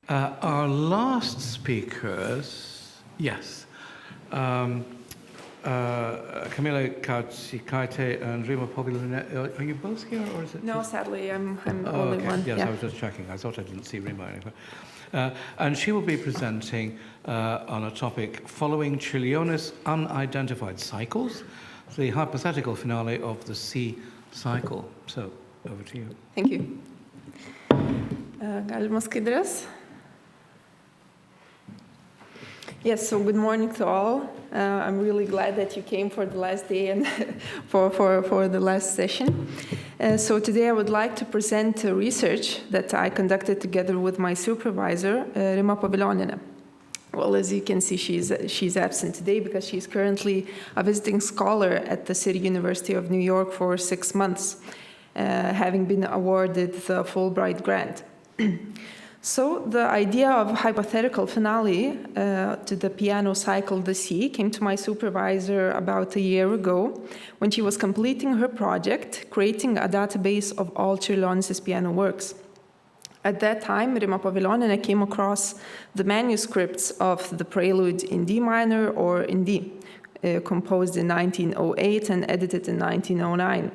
Our last speakers, yes, Kamilė Kaučikaitė and Rima Povilionienė. Are you both here, or is it? No, sadly, I'm only okay. one. Yes, yeah. I was just checking. I thought I didn't see Rima anywhere. And she will be presenting on a topic following Čiurlionis Unidentified Cycles, the hypothetical finale of the C cycle. So, over to you. Thank you. Galima skaidrės? Yes, so good morning to all. I'm really glad that you came for the last day and for the last session. So today I would like to present research that I conducted together with my supervisor, Rima Povilionienė. Well, as you can see, she's absent today because she's currently a visiting scholar at the City University of New York for 6 months, having been awarded the Fulbright grant. So the idea of hypothetical finale to the piano cycle The Sea came to my supervisor about a year ago when she was completing her project, creating a database of all Čiurlionis' piano works. At that time, Rima Povilionienė came across the manuscripts of the Prelude in D minor or in D, composed in 1908 and edited in 1909.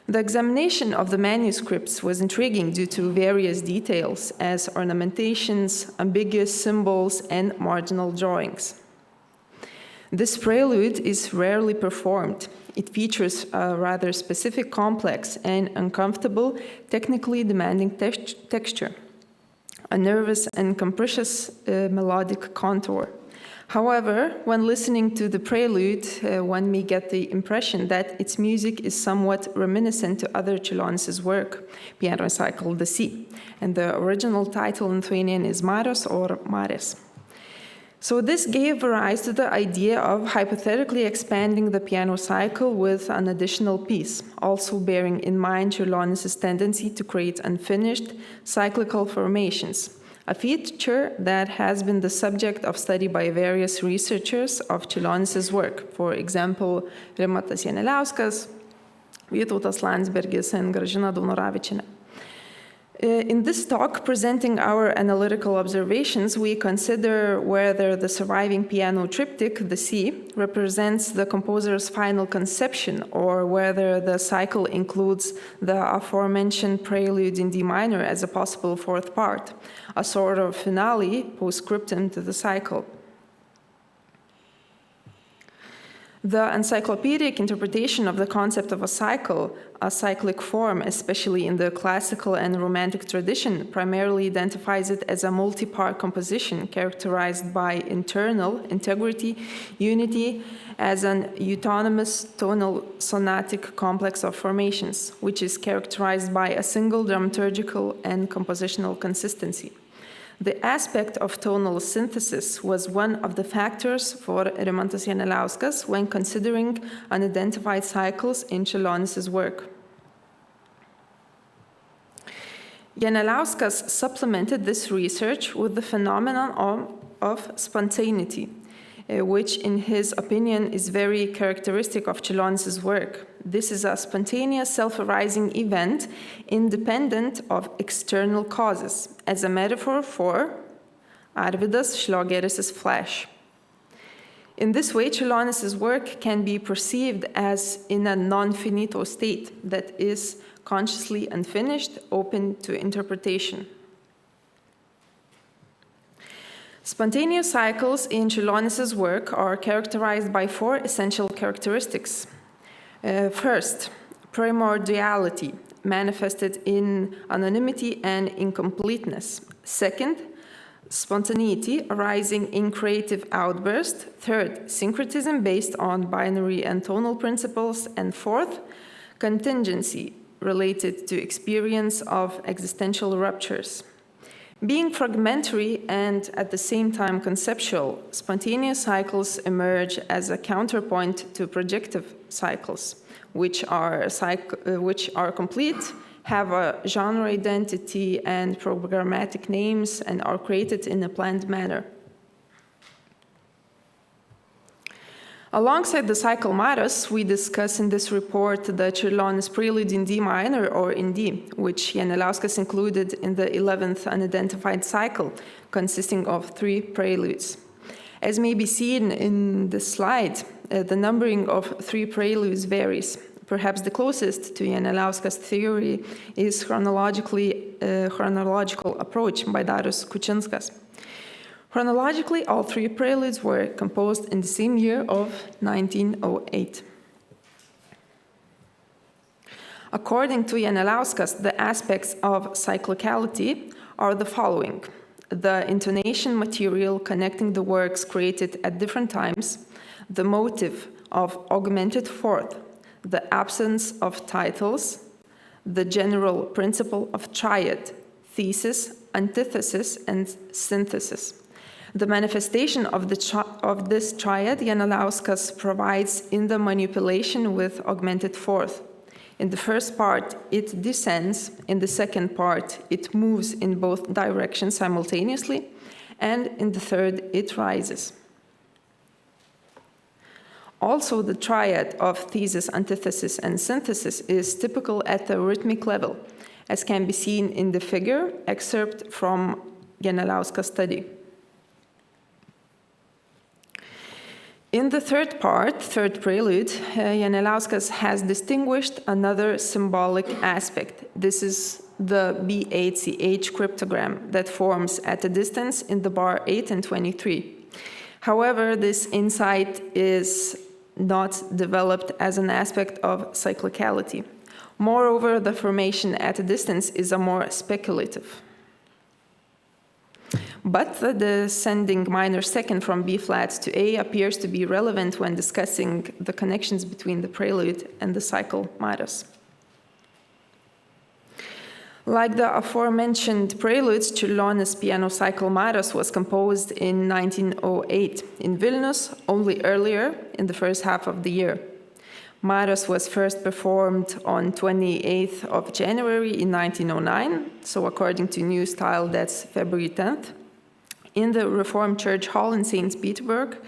The examination of the manuscripts was intriguing due to various details as ornamentations, ambiguous symbols, and marginal drawings. This prelude is rarely performed. It features a rather specific, complex, and uncomfortable, technically demanding texture, a nervous and capricious melodic contour. However, when listening to the prelude, one may get the impression that its music is somewhat reminiscent to other Čiurlionis' work, Piano Cycle The Sea, and the original title in Lithuanian is Marios or Mares. So this gave rise to the idea of hypothetically expanding the piano cycle with an additional piece, also bearing in mind Čiurlionis' tendency to create unfinished cyclical formations, a feature that has been the subject of study by various researchers of Čiurlionis' work, for example, Rimantas Janeliauskas, Vytautas Landsbergis, and Gražina Daunoravičienė. In this talk, presenting our analytical observations, we consider whether the surviving piano triptych, The Sea, represents the composer's final conception, or whether the cycle includes the aforementioned prelude in D minor as a possible fourth part, a sort of finale postscriptum to the cycle. The encyclopedic interpretation of the concept of a cycle, a cyclic form, especially in the classical and romantic tradition, primarily identifies it as a multi-part composition characterized by internal integrity, unity, as an autonomous tonal sonatic complex of formations, which is characterized by a single dramaturgical and compositional consistency. The aspect of tonal synthesis was one of the factors for Rimantas Janeliauskas when considering unidentified cycles in Čiurlionis' work. Janeliauskas supplemented this research with the phenomenon of spontaneity, which in his opinion is very characteristic of Čiurlionis' work. This is a spontaneous self-arising event independent of external causes, as a metaphor for Arvydas Šliogeris' flash. In this way, Čiurlionis' work can be perceived as in a non-finito state that is consciously unfinished, open to interpretation. Spontaneous cycles in Čiurlionis' work are characterized by 4 essential characteristics. First, primordiality, manifested in anonymity and incompleteness. Second, spontaneity, arising in creative outburst. Third, syncretism based on binary and tonal principles. And fourth, contingency, related to experience of existential ruptures. Being fragmentary and at the same time conceptual, spontaneous cycles emerge as a counterpoint to projective cycles, which are complete, have a genre identity and programmatic names, and are created in a planned manner. Alongside the cycle Maros, we discuss in this report the Čiurlionis prelude in D minor or in D, which Janeliauskas included in the 11th unidentified cycle, consisting of 3 preludes. As may be seen in the slide, the numbering of 3 preludes varies. Perhaps the closest to Janeliauskas' theory is chronological approach by Darius Kučinskas. Chronologically, all 3 preludes were composed in the same year of 1908. According to Janeliauskas, the aspects of cyclicality are the following: the intonation material connecting the works created at different times, the motive of augmented fourth, the absence of titles, the general principle of triad, thesis, antithesis, and synthesis. The manifestation of this triad Janeliauskas provides in the manipulation with augmented fourth. In the first part, it descends. In the second part, it moves in both directions simultaneously. And in the third, it rises. Also, the triad of thesis, antithesis, and synthesis is typical at the rhythmic level, as can be seen in the figure excerpt from Janeliauskas' study. In the third part, third prelude, Janeliauskas has distinguished another symbolic aspect. This is the B8CH cryptogram that forms at a distance in the bar 8 and 23. However, this insight is not developed as an aspect of cyclicality. Moreover, the formation at a distance is a more speculative. But the descending minor second from B flat to A appears to be relevant when discussing the connections between the prelude and the cycle Maros. Like the aforementioned preludes, Čiurlionis piano cycle Maros was composed in 1908 in Vilnius, only earlier in the first half of the year. Maros was first performed on 28th of January in 1909, so according to New Style, that's February 10th, in the Reformed Church Hall in St. Petersburg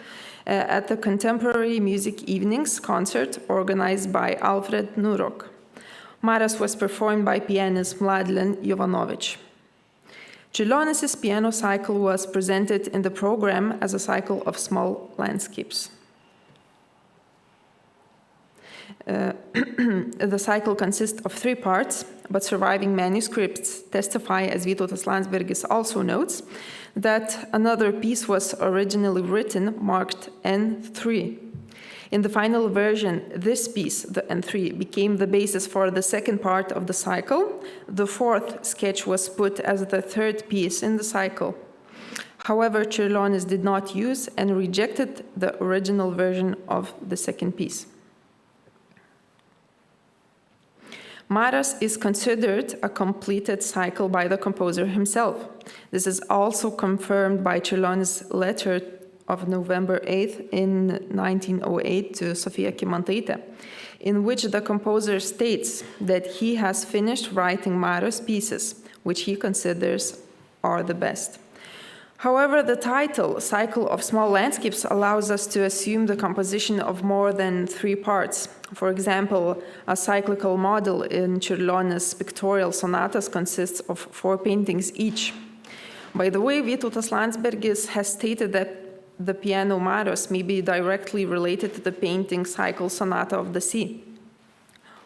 at the Contemporary Music Evenings concert organized by Alfred Nurok. Maros was performed by pianist Mladen Jovanovic. Čiurlionis' piano cycle was presented in the program as a cycle of small landscapes. The cycle consists of 3 parts, but surviving manuscripts testify, as Vytautas Landsbergis also notes, that another piece was originally written marked N3. In the final version, this piece, the N3, became the basis for the second part of the cycle. The 4th sketch was put as the 3rd piece in the cycle. However, Čiurlionis did not use and rejected the original version of the 2nd piece. Maros is considered a completed cycle by the composer himself. This is also confirmed by Čiurlionis' letter of November 8th in 1908 to Sofija Kymantaitė, in which the composer states that he has finished writing Maros pieces, which he considers are the best. However, the title, Cycle of Small Landscapes, allows us to assume the composition of more than 3 parts. For example, a cyclical model in Čiurlionis' pictorial sonatas consists of 4 paintings each. By the way, Vytautas Landsbergis has stated that the piano Maros may be directly related to the painting cycle Sonata of the Sea.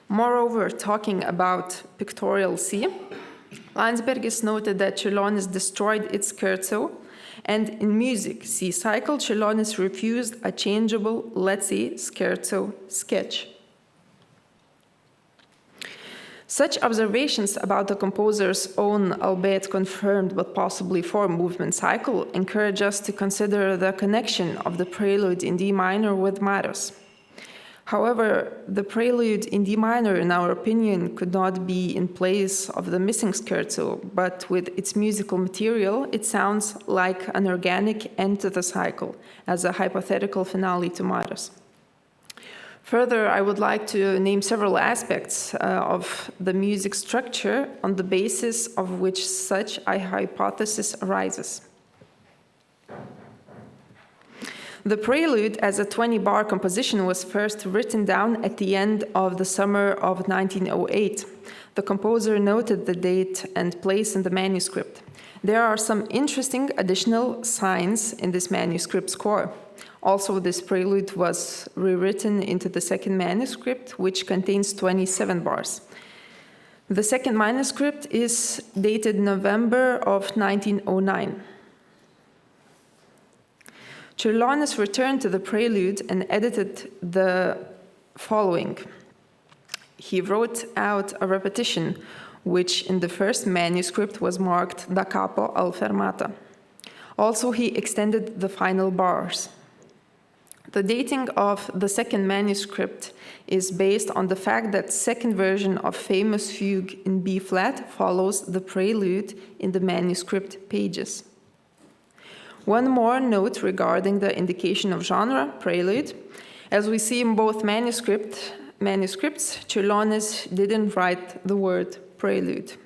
Moreover, talking about pictorial C, Landsbergis noted that Čiurlionis destroyed its scherzo, and in music C cycle, Čiurlionis refused a changeable, let's say, scherzo sketch. Such observations about the composer's own, albeit confirmed but possibly 4-movement cycle, encourage us to consider the connection of the prelude in D minor with Maros. However, the prelude in D minor, in our opinion, could not be in place of the missing scherzo, but with its musical material, it sounds like an organic end to the cycle, as a hypothetical finale to Maros. Further, I would like to name several aspects of the music structure on the basis of which such a hypothesis arises. The prelude as a 20-bar composition was first written down at the end of the summer of 1908. The composer noted the date and place in the manuscript. There are some interesting additional signs in this manuscript score. Also, this prelude was rewritten into the second manuscript, which contains 27 bars. The second manuscript is dated November of 1909. Čiurlionis returned to the prelude and edited the following. He wrote out a repetition, which in the first manuscript was marked da capo al fermata. Also, he extended the final bars. The dating of the second manuscript is based on the fact that second version of famous fugue in B-flat follows the prelude in the manuscript pages. One more note regarding the indication of genre, prelude. As we see in both manuscripts, Čiurlionis didn't write the word prelude.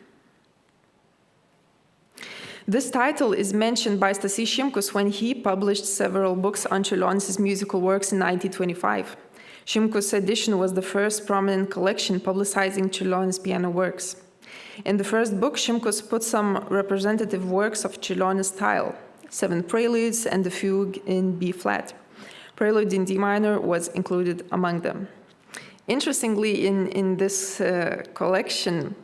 This title is mentioned by Stasys Šimkus when he published several books on Čiurlionis' musical works in 1925. Šimkus' edition was the first prominent collection publicizing Čiurlionis' piano works. In the first book, Šimkus put some representative works of Čiurlionis' style, 7 preludes and the fugue in B-flat. Prelude in D minor was included among them. Interestingly, in this collection,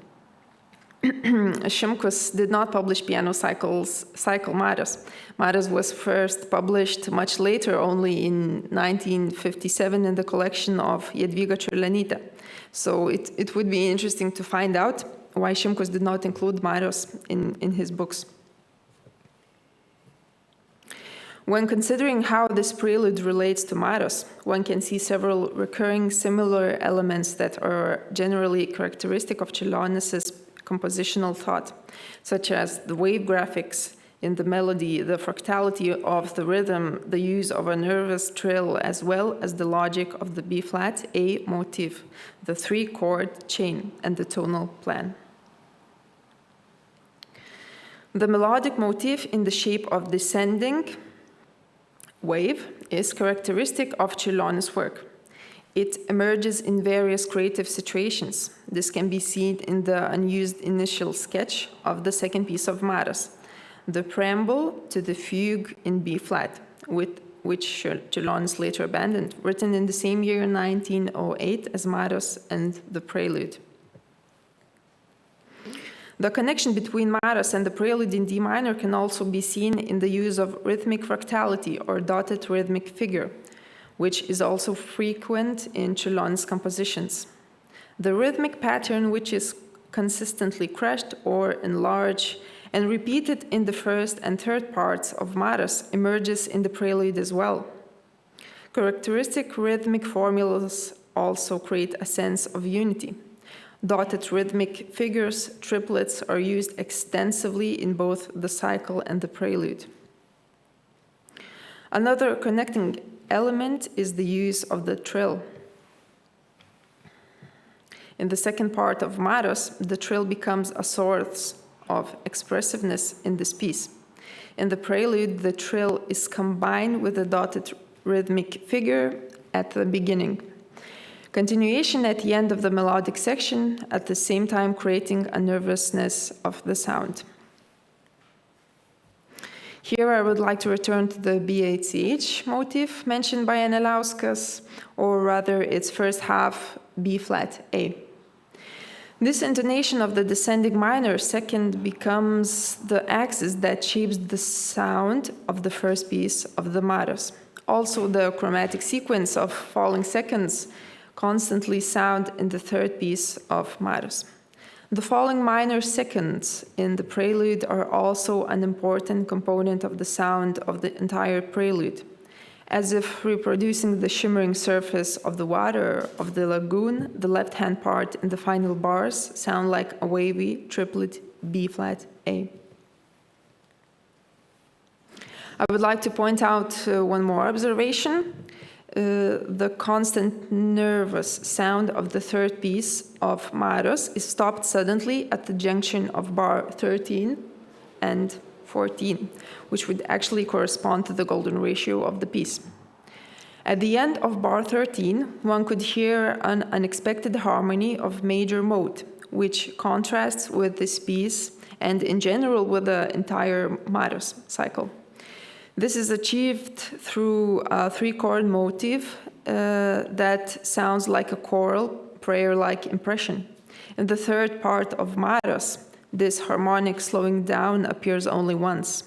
Šimkus did not publish piano cycle Marios. Marios was first published much later, only in 1957 in the collection of Jadvyga Čiurlionytė. So it would be interesting to find out why Šimkus did not include Marios in his books. When considering how this prelude relates to Marios, one can see several recurring similar elements that are generally characteristic of Čiurlionis' compositional thought, such as the wave graphics in the melody, the fractality of the rhythm, the use of a nervous trill, as well as the logic of the B-flat A motif, the 3-chord chain, and the tonal plan. The melodic motif in the shape of descending wave is characteristic of Čiurlionis' work. It emerges in various creative situations. This can be seen in the unused initial sketch of the second piece of Marios, the preamble to the fugue in B-flat, which Čiurlionis later abandoned, written in the same year 1908 as Marios and the prelude. The connection between Marios and the prelude in D minor can also be seen in the use of rhythmic fractality or dotted rhythmic figure, which is also frequent in Čiurlionis' compositions. The rhythmic pattern, which is consistently crushed or enlarged and repeated in the first and third parts of Marios, emerges in the prelude as well. Characteristic rhythmic formulas also create a sense of unity. Dotted rhythmic figures, triplets, are used extensively in both the cycle and the prelude. Another connecting element is the use of the trill. In the second part of Marios, the trill becomes a source of expressiveness in this piece. In the prelude, the trill is combined with a dotted rhythmic figure at the beginning. Continuation at the end of the melodic section, at the same time creating a nervousness of the sound. Here I would like to return to the B8CH motif mentioned by Anelauskas, or rather its first half B-flat A. This intonation of the descending minor second becomes the axis that shapes the sound of the first piece of the Marios. Also, the chromatic sequence of falling seconds constantly sound in the third piece of Marios. The falling minor seconds in the prelude are also an important component of the sound of the entire prelude. As if reproducing the shimmering surface of the water of the lagoon, the left-hand part in the final bars sound like a wavy triplet B-flat A. I would like to point out one more observation. The constant nervous sound of the third piece of Marios is stopped suddenly at the junction of bar 13 and 14, which would actually correspond to the golden ratio of the piece. At the end of bar 13, one could hear an unexpected harmony of major mode, which contrasts with this piece and in general with the entire Maros cycle. This is achieved through a three-chord motif that sounds like a choral, prayer-like impression. In the third part of Maros, this harmonic slowing down appears only once,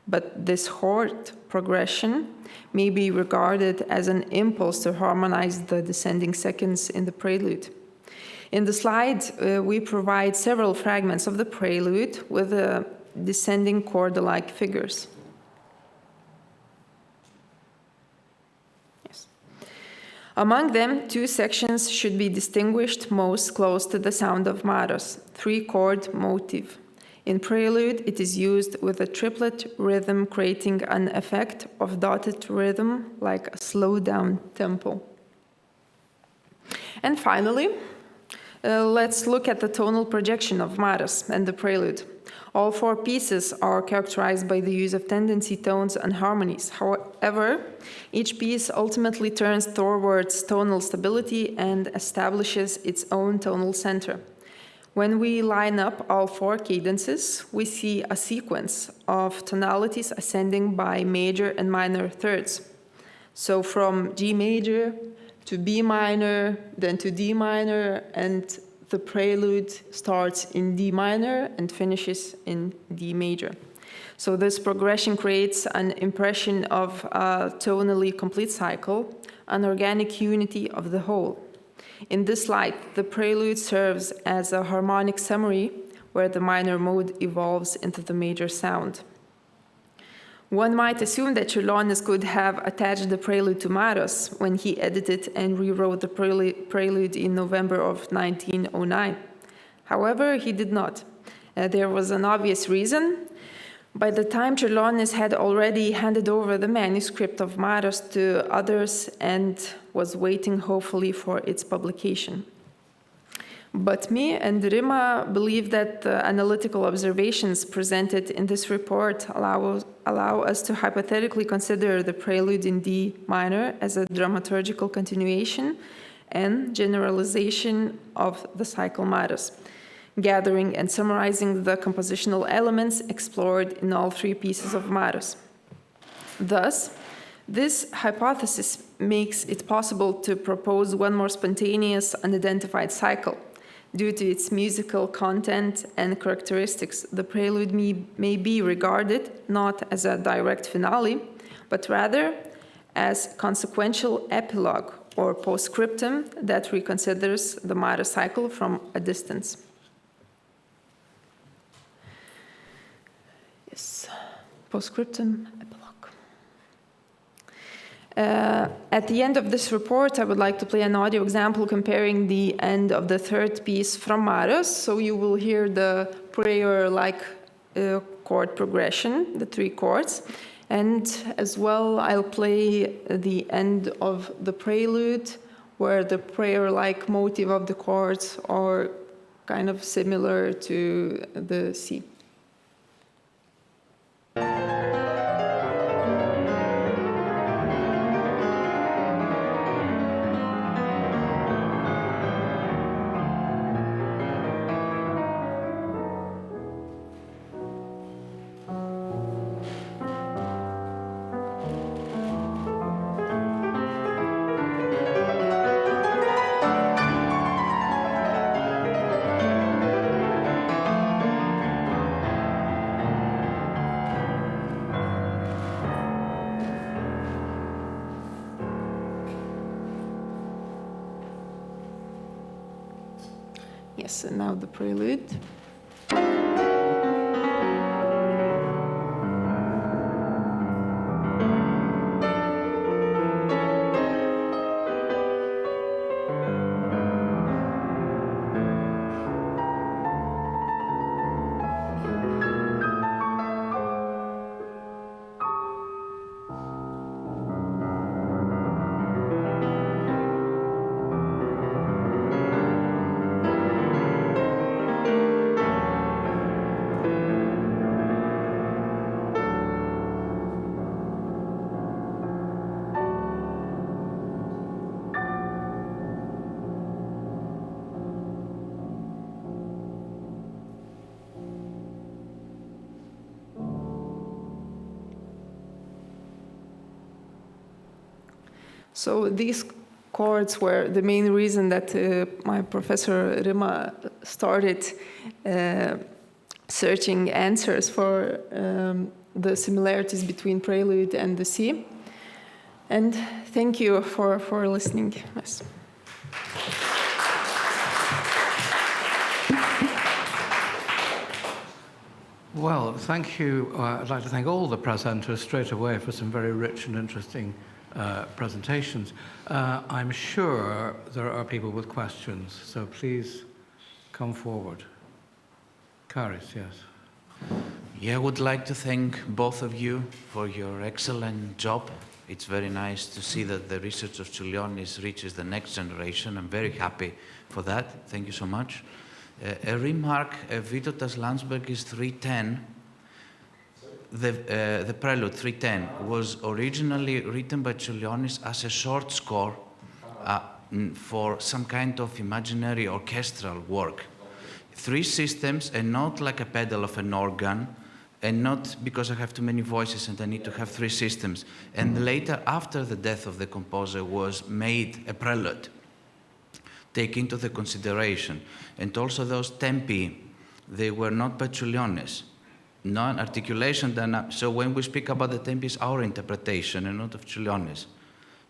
but this chord progression may be regarded as an impulse to harmonize the descending seconds in the prelude. In the slide, we provide several fragments of the prelude with descending chord-alike figures. Yes. Among them, two sections should be distinguished most close to the sound of Maros, three-chord motif. In prelude, it is used with a triplet rhythm, creating an effect of dotted rhythm like a slowed-down tempo. And finally, let's look at the tonal projection of Maros and the prelude. All four pieces are characterized by the use of tendency tones and harmonies. However, each piece ultimately turns towards tonal stability and establishes its own tonal center. When we line up all four cadences, we see a sequence of tonalities ascending by major and minor thirds. So from G major to B minor, then to D minor, and the prelude starts in D minor and finishes in D major. So this progression creates an impression of a tonally complete cycle, an organic unity of the whole. In this light, the prelude serves as a harmonic summary where the minor mode evolves into the major sound. One might assume that Čiurlionis could have attached the prelude to Maros when he edited and rewrote the prelude in November of 1909. However, he did not. There was an obvious reason. By the time Čiurlionis had already handed over the manuscript of Maros to others and was waiting hopefully for its publication. But me and Rima believe that the analytical observations presented in this report allow us to hypothetically consider the prelude in D minor as a dramaturgical continuation and generalization of the cycle Maros, gathering and summarizing the compositional elements explored in all three pieces of Maros. Thus, this hypothesis makes it possible to propose one more spontaneous, unidentified cycle. Due to its musical content and characteristics, the prelude may be regarded not as a direct finale, but rather as consequential epilogue or postscriptum that reconsiders the Maros cycle from a distance. Yes, postscriptum, epilogue. At the end of this report, I would like to play an audio example comparing the end of the third piece from Maros. So you will hear the prayer-like chord progression, the three chords. And as well, I'll play the end of the prelude, where the prayer-like motif of the chords are kind of similar to the C. Yes, and now the prelude. So these chords were the main reason that my professor Rima started searching answers for the similarities between prelude and the C. And thank you for listening. Yes. Well, thank you. I'd like to thank all the presenters straight away for some very rich and interesting presentations. I'm sure there are people with questions, so please come forward. Karis, yes. Yeah, I would like to thank both of you for your excellent job. It's very nice to see that the research of Čiurlionis reaches the next generation. I'm very happy for that. Thank you so much. A remark, Vytautas Landsbergis 310, the prelude 310 was originally written by Čiurlionis as a short score for some kind of imaginary orchestral work. 3 systems and not like a pedal of an organ, and not because I have too many voices and I need to have 3 systems. And later, after the death of the composer, was made a prelude, take into the consideration. And also those tempi, they were not by Čiurlionis, non-articulation. So when we speak about the tempi, it's our interpretation and not of Čiurlionis,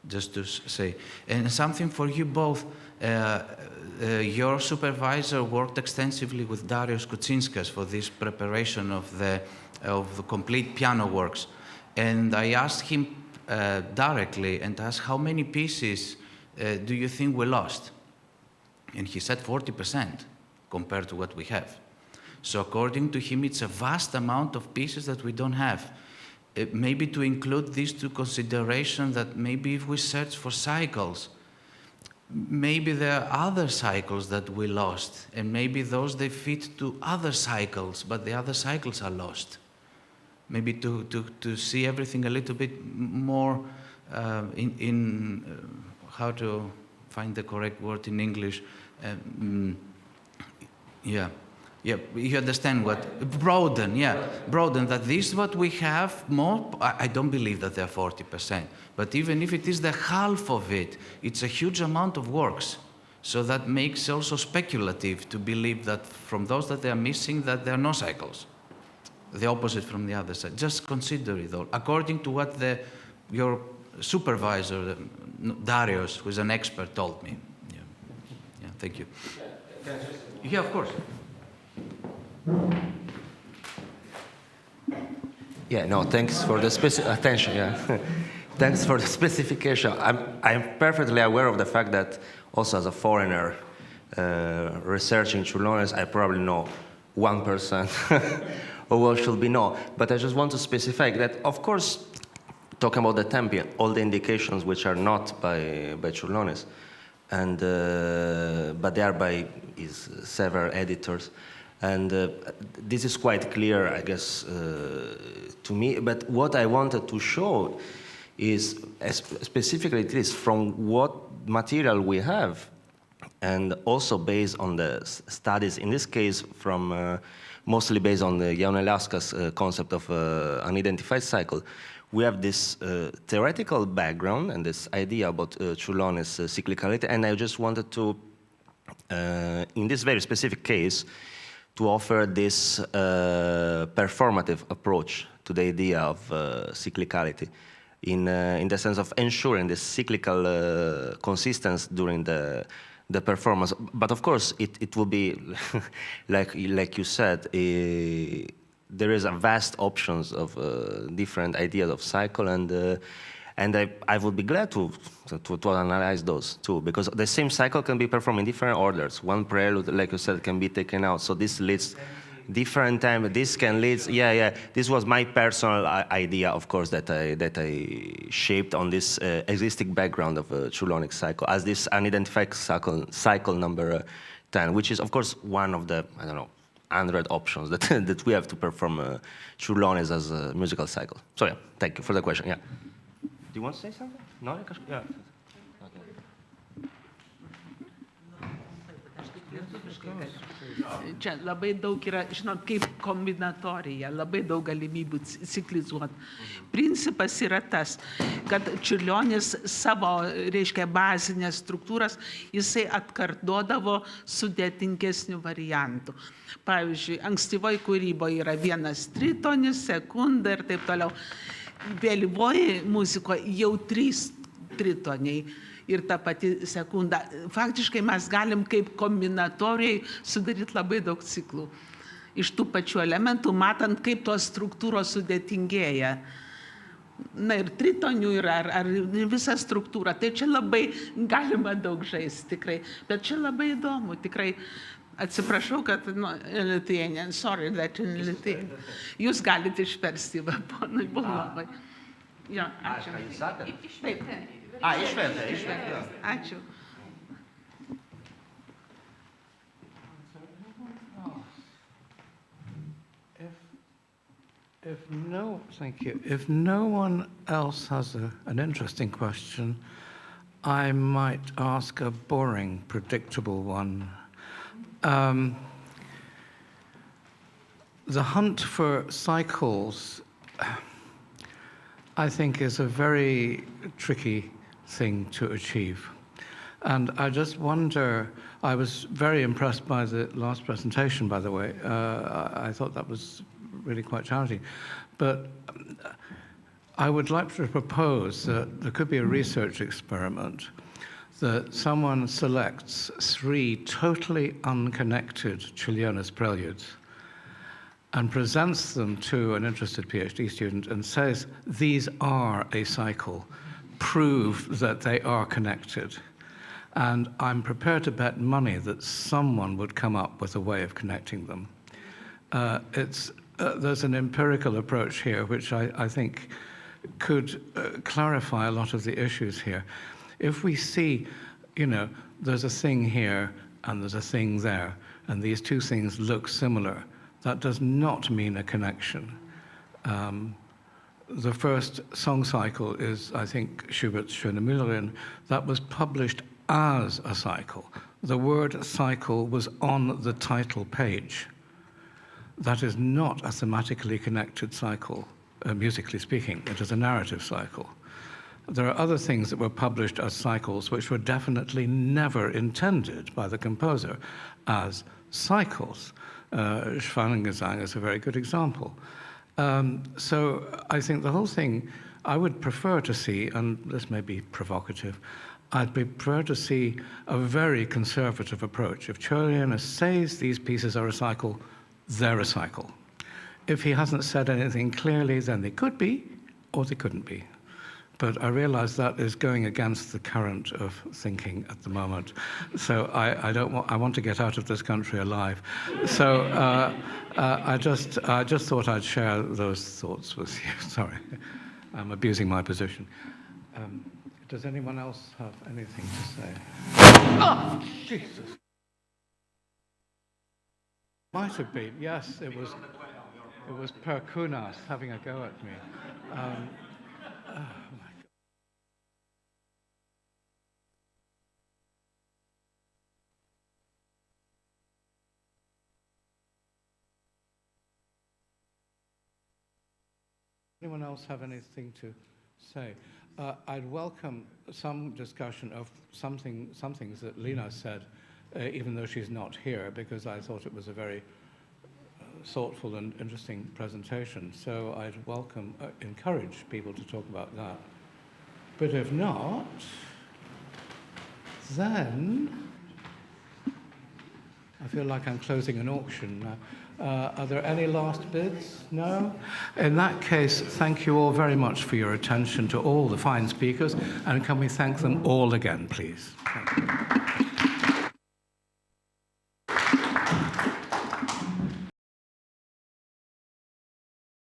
just to say. And something for you both, your supervisor worked extensively with Darius Kučinskas for this preparation of the complete piano works. And I asked him directly and asked, how many pieces do you think we lost? And he said 40% compared to what we have. So according to him, it's a vast amount of pieces that we don't have. Maybe to include these to consideration that maybe if we search for cycles, maybe there are other cycles that we lost, and maybe those they fit to other cycles, but the other cycles are lost. Maybe to see everything a little bit more how to find the correct word in English. Yeah, you understand what, broaden, broaden, that this is what we have more. I don't believe that they're 40%, but even if it is the half of it, it's a huge amount of works. So that makes also speculative to believe that from those that they are missing, that there are no cycles. The opposite from the other side. Just consider it all. According to what your supervisor, Darius, who is an expert, told me. Yeah, thank you. Yeah, of course. Yeah, no, thanks for the attention. Yeah, thanks for the specification. I'm perfectly aware of the fact that also as a foreigner researching Čiurlionis, I probably know 1% of what should be known. But I just want to specify that, of course, talking about the tempi, all the indications which are not by Čiurlionis, and but they are by his several editors. And this is quite clear, I guess, to me. But what I wanted to show is, specifically this, from what material we have, and also based on the studies, in this case, from mostly based on the Jaunelauskas concept of unidentified cycle, we have this theoretical background and this idea about Čiurlionis' cyclicality. And I just wanted to, in this very specific case, to offer this performative approach to the idea of cyclicality, in the sense of ensuring the cyclical consistency during the performance. But of course, it will be, like you said, there is a vast options of different ideas of cycle, and I would be glad to analyze those too, because the same cycle can be performed in different orders. One prelude, like you said, can be taken out. So this leads different time. This can lead. Yeah. This was my personal idea, of course, that I shaped on this existing background of Čiurlionis cycle as this unidentified cycle number 10, which is, of course, one of the 100 options that we have to perform Čiurlionis as a musical cycle. So yeah, thank you for the question. Yeah. Do you want to say something? No? Yeah. Okay. Čia labai daug yra, žinot, kaip kombinatorija, labai daug galimybių ciklizuoti. Principas yra tas, kad Čiurlionis savo, reiškia, bazinės struktūras, jisai atkartodavo sudėtingesnių variantų. Pavyzdžiui, ankstyvoj kūryboje yra vienas tritonis, sekunda ir taip toliau. Vėlyvoji muzikoje jau 3 tritoniai ir ta pati sekunda. Faktiškai mes galim kaip kombinatoriai sudaryti labai daug ciklų. Iš tų pačių elementų, matant, kaip tos struktūros sudėtingėja. Na ir tritonių yra, ar visa struktūra. Tai čia labai galima daug žaisti, tikrai. Bet čia labai įdomu, tikrai. Atsiprašau, kad Lithuanian, sorry that in Lithuanian. Jūs galite išversti, va, ponui Bulovai. Jo, ačiū. Išvertė. Išvertė. Ačiū. Thank you. If no one else has an interesting question, I might ask a boring, predictable one. The hunt for cycles, I think, is a very tricky thing to achieve. And I just wonder, I was very impressed by the last presentation, by the way. I thought that was really quite challenging. But I would like to propose that there could be a research experiment that someone selects 3 totally unconnected Čiurlionis preludes and presents them to an interested PhD student and says, these are a cycle, prove that they are connected. And I'm prepared to bet money that someone would come up with a way of connecting them. There's an empirical approach here, which I think could clarify a lot of the issues here. If we see, there's a thing here and there's a thing there, and these 2 things look similar, that does not mean a connection. The first song cycle is, I think, Schubert's Schöne Müllerin. That was published as a cycle. The word cycle was on the title page. That is not a thematically connected cycle, musically speaking. It is a narrative cycle. There are other things that were published as cycles which were definitely never intended by the composer as cycles. Schwanengesang is a very good example. So I think the whole thing, I would prefer to see, and this may be provocative, I'd prefer to see a very conservative approach. If Čiurlionis says these pieces are a cycle, they're a cycle. If he hasn't said anything clearly, then they could be, or they couldn't be. But I realize that is going against the current of thinking at the moment. So I want to get out of this country alive. So I just thought I'd share those thoughts with you. Sorry, I'm abusing my position. Does anyone else have anything to say? Oh, Jesus. Might have been, yes, it was Perkunas having a go at me. Oh my God. Anyone else have anything to say? I'd welcome some discussion of some things that Lina said, even though she's not here, because I thought it was a very thoughtful and interesting presentation. So I'd encourage people to talk about that. But if not, then I feel like I'm closing an auction now. Are there any last bids? No? In that case, thank you all very much for your attention to all the fine speakers, and can we thank them all again, please? Thank you.